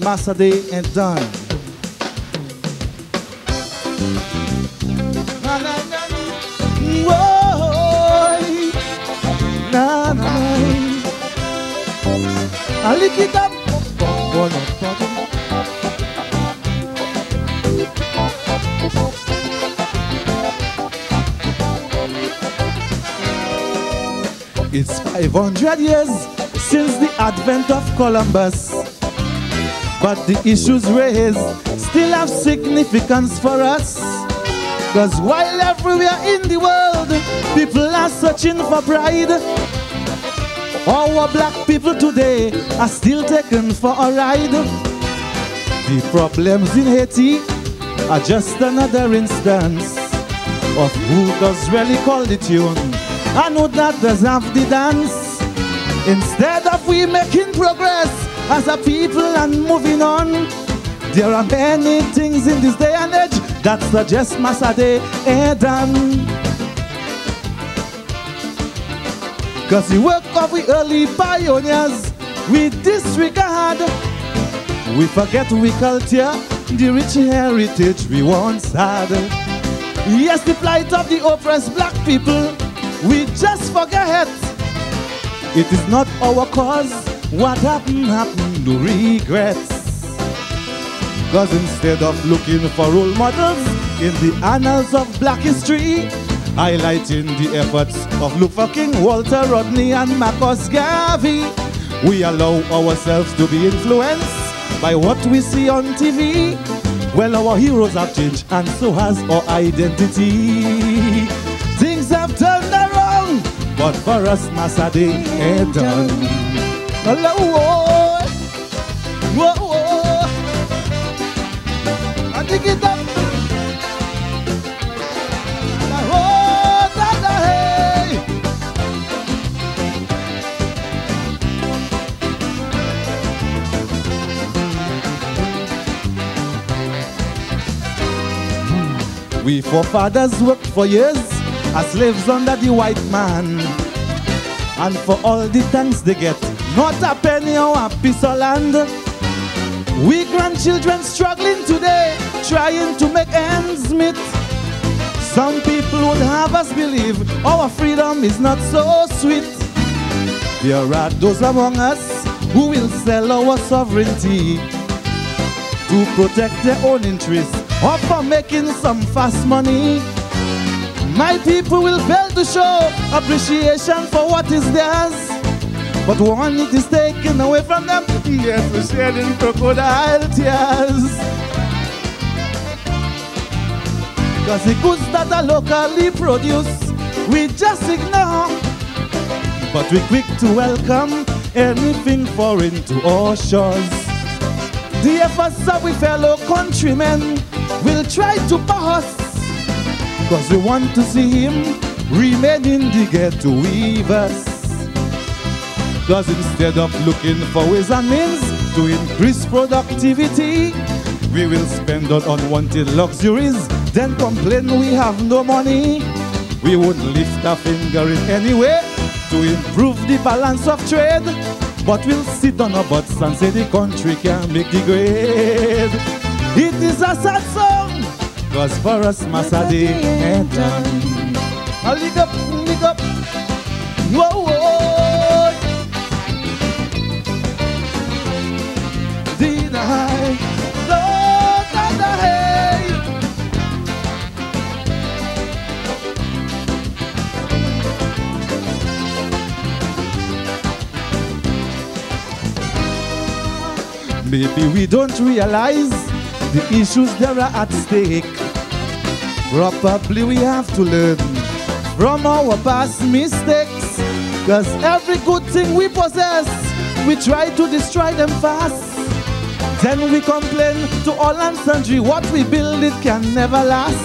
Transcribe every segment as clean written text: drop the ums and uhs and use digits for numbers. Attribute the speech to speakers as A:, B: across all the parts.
A: Massa Day ain't done. Na na na, whoa, na na. I lick it up. It's 500 years since the advent of Columbus, but the issues raised still have significance for us. Cause while everywhere in the world people are searching for pride, our black people today are still taken for a ride. The problems in Haiti are just another instance of who does really call the tune and who that does have the dance. Instead of we making progress as a people and moving on, there are many things in this day and age that suggest Massa Day ain't done. Cause the work of the early pioneers we disregard. We forget we culture, the rich heritage we once had. Yes, the plight of the oppressed black people we just forget. It is not our cause. What happened, happened, no regrets. Cause instead of looking for role models in the annals of black history, highlighting the efforts of Luther King, Walter Rodney and Marcus Garvey, we allow ourselves to be influenced by what we see on TV. Well, our heroes have changed and so has our identity. Things have turned around, but for us Massa Day ain't done. Hello, whoa, whoa, I dig it up. We forefathers worked for years as slaves under the white man, and for all the thanks they get, not a penny or a piece of land. We grandchildren struggling today, trying to make ends meet. Some people would have us believe our freedom is not so sweet. There are those among us who will sell our sovereignty to protect their own interests or for making some fast money. My people will fail to show appreciation for what is theirs, but when it is taken away from them, yes, we're shedding crocodile tears. Cause the goods that are locally produced, we just ignore, but we're quick to welcome anything foreign to our shores. The efforts of we fellow countrymen will try to pass, cause we want to see him remain in the ghetto with us. Cause instead of looking for ways and means to increase productivity, we will spend on unwanted luxuries, then complain we have no money. We won't lift a finger in any way to improve the balance of trade, but we'll sit on our butts and say the country can make the grade. It is a sad song, cause for us Massa Day ain't done. I'll lick up, whoa, whoa. Deny, Lord, and hey. Maybe we don't realize the issues that are at stake. Probably we have to learn from our past mistakes, cause every good thing we possess, we try to destroy them fast. Then we complain to all and sundry, what we build it can never last.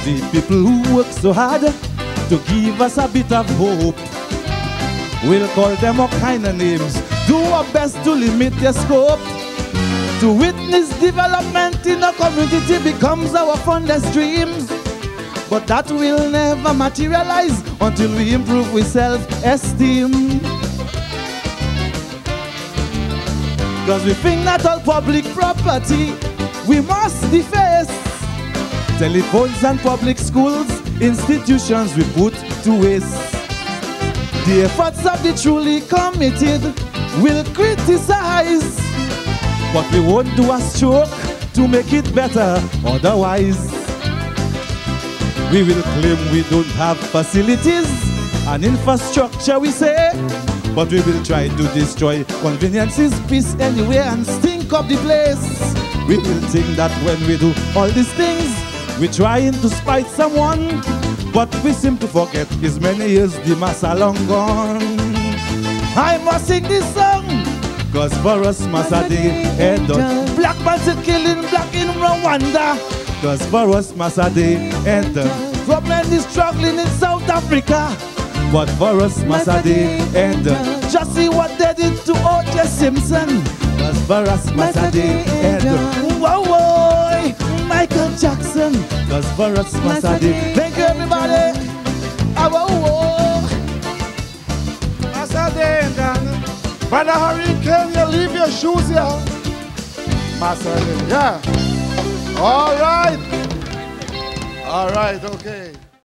A: The people who work so hard to give us a bit of hope, we'll call them all kind of names, do our best to limit their scope. To witness development in a community becomes our fondest dreams, but that will never materialize until we improve with self-esteem. Cause we think that all public property we must deface. Telephones and public schools, institutions we put to waste. The efforts of the truly committed will criticize, but we won't do a stroke to make it better otherwise. We will claim we don't have facilities and infrastructure, we say, but we will try to destroy conveniences, peace anywhere, and stink up the place. We will think that when we do all these things, we're trying to spite someone, but we seem to forget his many years the mass are long gone. I must sing this song, cause for us Massa Day ain't done. Black man's killing black in Rwanda, cause for us Massa Day ain't done. Problem is struggling in South Africa, but for us Massa Day ain't done. Just see what they did to O.J. Simpson, cause for us Massa Day ain't done. Whoa, whoa, Michael Jackson, cause for us Massa Day. Thank you everybody. Whoa, whoa.
B: Massa Day ain't done. Brother Hurricane, you leave your shoes here. Massa Day, yeah. All right. All right, okay.